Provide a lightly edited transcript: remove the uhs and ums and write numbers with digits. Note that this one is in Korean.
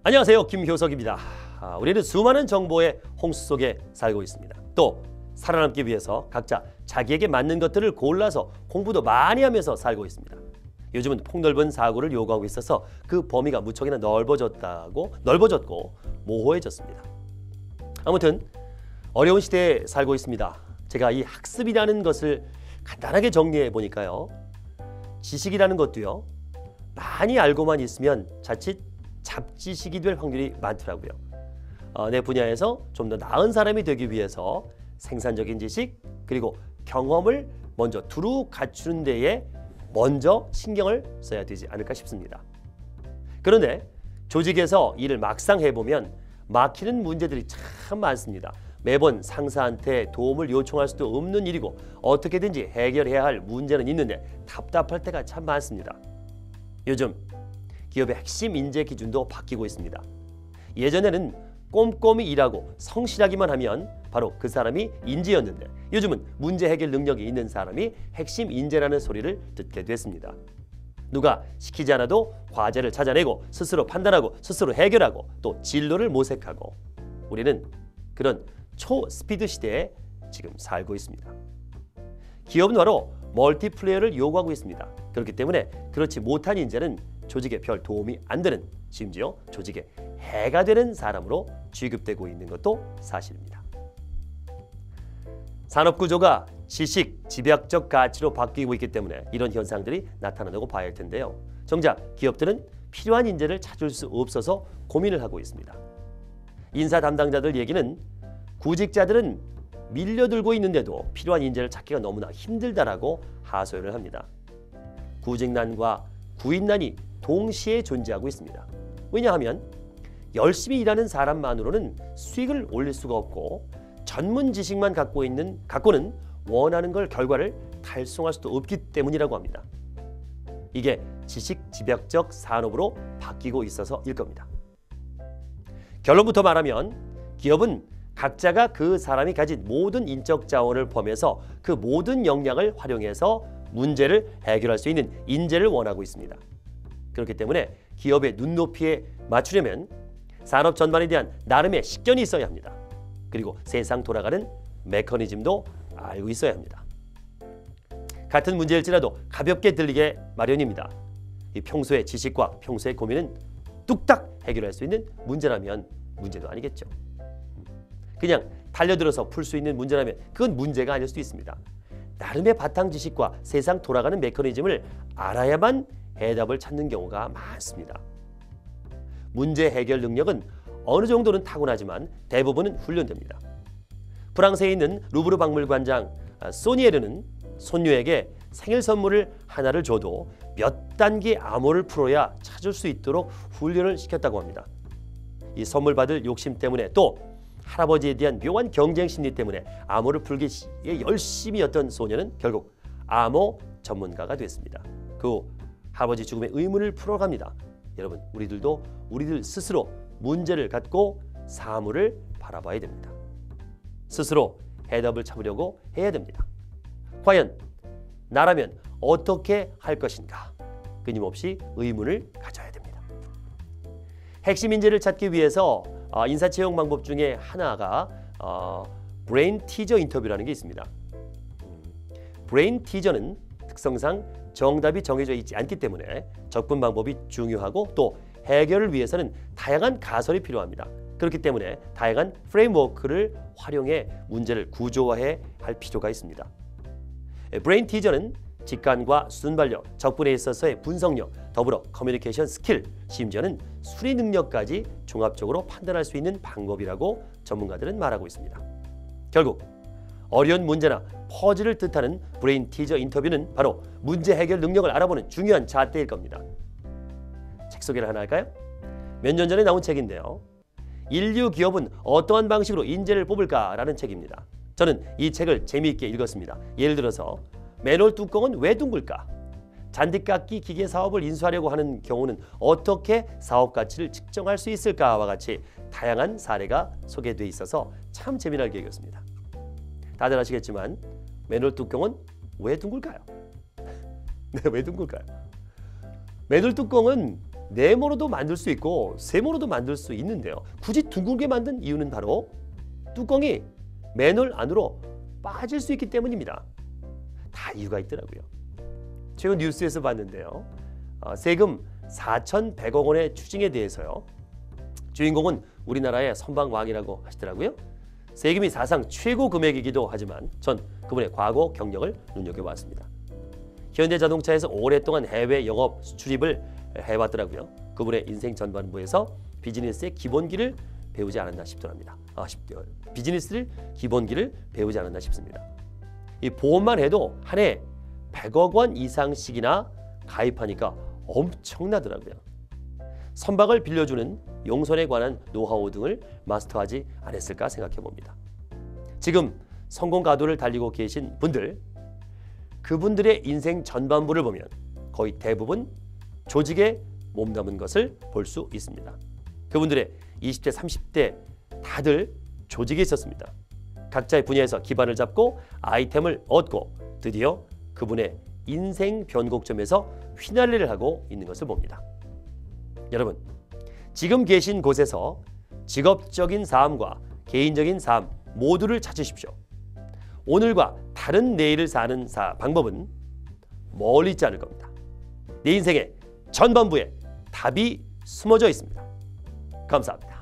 안녕하세요, 김효석입니다. 우리는 수많은 정보의 홍수 속에 살고 있습니다. 또 살아남기 위해서 각자 자기에게 맞는 것들을 골라서 공부도 많이 하면서 살고 있습니다. 요즘은 폭넓은 사고를 요구하고 있어서 그 범위가 무척이나 넓어졌고 모호해졌습니다. 아무튼 어려운 시대에 살고 있습니다. 제가 이 학습이라는 것을 간단하게 정리해 보니까요. 지식이라는 것도요. 많이 알고만 있으면 자칫 잡지식이 될 확률이 많더라고요. 내 분야에서 좀 더 나은 사람이 되기 위해서 생산적인 지식 그리고 경험을 먼저 두루 갖추는 데에 먼저 신경을 써야 되지 않을까 싶습니다. 그런데 조직에서 일을 막상 해보면 막히는 문제들이 참 많습니다. 매번 상사한테 도움을 요청할 수도 없는 일이고 어떻게든지 해결해야 할 문제는 있는데 답답할 때가 참 많습니다. 요즘 기업의 핵심 인재 기준도 바뀌고 있습니다. 예전에는 꼼꼼히 일하고 성실하기만 하면 바로 그 사람이 인재였는데 요즘은 문제 해결 능력이 있는 사람이 핵심 인재라는 소리를 듣게 됐습니다. 누가 시키지 않아도 과제를 찾아내고 스스로 판단하고 스스로 해결하고 또 진로를 모색하고 우리는 그런 초스피드 시대에 지금 살고 있습니다. 기업은 바로 멀티플레이어를 요구하고 있습니다. 그렇기 때문에 그렇지 못한 인재는 조직에 별 도움이 안 되는 심지어 조직에 해가 되는 사람으로 취급되고 있는 것도 사실입니다. 산업구조가 지식, 집약적 가치로 바뀌고 있기 때문에 이런 현상들이 나타난다고 봐야 할 텐데요. 정작 기업들은 필요한 인재를 찾을 수 없어서 고민을 하고 있습니다. 인사 담당자들 얘기는 구직자들은 밀려들고 있는데도 필요한 인재를 찾기가 너무나 힘들다라고 하소연을 합니다. 구직난과 구인난이 동시에 존재하고 있습니다. 왜냐하면 열심히 일하는 사람만으로는 수익을 올릴 수가 없고 전문 지식만 갖고는 원하는 결과를 달성할 수도 없기 때문이라고 합니다. 이게 지식 집약적 산업으로 바뀌고 있어서일 겁니다. 결론부터 말하면 기업은 각자가 그 사람이 가진 모든 인적 자원을 포함해서 그 모든 역량을 활용해서 문제를 해결할 수 있는 인재를 원하고 있습니다. 그렇기 때문에 기업의 눈높이에 맞추려면 산업 전반에 대한 나름의 식견이 있어야 합니다. 그리고 세상 돌아가는 메커니즘도 알고 있어야 합니다. 같은 문제일지라도 가볍게 들리게 마련입니다. 이 평소의 지식과 평소의 고민은 뚝딱 해결할 수 있는 문제라면 문제도 아니겠죠. 그냥 달려들어서 풀 수 있는 문제라면 그건 문제가 아닐 수도 있습니다. 나름의 바탕 지식과 세상 돌아가는 메커니즘을 알아야만 해답을 찾는 경우가 많습니다. 문제 해결 능력은 어느 정도는 타고나지만 대부분은 훈련됩니다. 프랑스에 있는 루브르 박물관장 소니에르는 손녀에게 생일 선물을 하나를 줘도 몇 단계 암호를 풀어야 찾을 수 있도록 훈련을 시켰다고 합니다. 이 선물 받을 욕심 때문에 또 할아버지에 대한 묘한 경쟁 심리 때문에 암호를 풀기 열심히 했던 소녀는 결국 암호 전문가가 됐습니다. 그 후 할아버지 죽음의 의문을 풀어갑니다. 여러분, 우리들 스스로 문제를 갖고 사물을 바라봐야 됩니다. 스스로 해답을 찾으려고 해야 됩니다. 과연 나라면 어떻게 할 것인가? 끊임없이 의문을 가져야 됩니다. 핵심 인재를 찾기 위해서 인사채용 방법 중에 하나가 브레인 티저 인터뷰라는 게 있습니다. 브레인 티저는 특성상 정답이 정해져 있지 않기 때문에 접근 방법이 중요하고 또 해결을 위해서는 다양한 가설이 필요합니다. 그렇기 때문에 다양한 프레임워크를 활용해 문제를 구조화해야 할 필요가 있습니다. 브레인 티저는 직관과 순발력, 접근에 있어서의 분석력, 더불어 커뮤니케이션 스킬, 심지어는 수리 능력까지 종합적으로 판단할 수 있는 방법이라고 전문가들은 말하고 있습니다. 결국 어려운 문제나 퍼즐을 뜻하는 브레인 티저 인터뷰는 바로 문제 해결 능력을 알아보는 중요한 잣대일 겁니다. 책 소개를 하나 할까요? 몇 년 전에 나온 책인데요. 인류 기업은 어떠한 방식으로 인재를 뽑을까라는 책입니다. 저는 이 책을 재미있게 읽었습니다. 예를 들어서 맨홀 뚜껑은 왜 둥글까? 잔디깎기 기계 사업을 인수하려고 하는 경우는 어떻게 사업 가치를 측정할 수 있을까와 같이 다양한 사례가 소개되어 있어서 참 재미나게 읽었습니다. 다들 아시겠지만 맨홀 뚜껑은 왜 둥글까요? 네, 왜 둥글까요? 맨홀 뚜껑은 네모로도 만들 수 있고 세모로도 만들 수 있는데요. 굳이 둥글게 만든 이유는 바로 뚜껑이 맨홀 안으로 빠질 수 있기 때문입니다. 다 이유가 있더라고요. 최근 뉴스에서 봤는데요. 세금 4,100억 원의 추징에 대해서요. 주인공은 우리나라의 선방왕이라고 하시더라고요. 세금이 사상 최고 금액이기도 하지만 전 그분의 과거 경력을 눈여겨봤습니다. 현대자동차에서 오랫동안 해외 영업 수출입을 해왔더라고요. 그분의 인생 전반부에서 비즈니스의 기본기를 배우지 않았나 싶더랍니다. 비즈니스를 기본기를 배우지 않았나 싶습니다. 이 보험만 해도 한 해 100억 원 이상씩이나 가입하니까 엄청나더라고요. 선박을 빌려주는 용선에 관한 노하우 등을 마스터하지 않았을까 생각해 봅니다. 지금 성공 가도를 달리고 계신 분들, 그분들의 인생 전반부를 보면 거의 대부분 조직에 몸담은 것을 볼 수 있습니다. 그분들의 20대, 30대 다들 조직에 있었습니다. 각자의 분야에서 기반을 잡고 아이템을 얻고 드디어 그분의 인생 변곡점에서 휘날리를 하고 있는 것을 봅니다. 여러분, 지금 계신 곳에서 직업적인 삶과 개인적인 삶 모두를 찾으십시오. 오늘과 다른 내일을 사는 방법은 멀리 있지 않을 겁니다. 내 인생의 전반부에 답이 숨어져 있습니다. 감사합니다.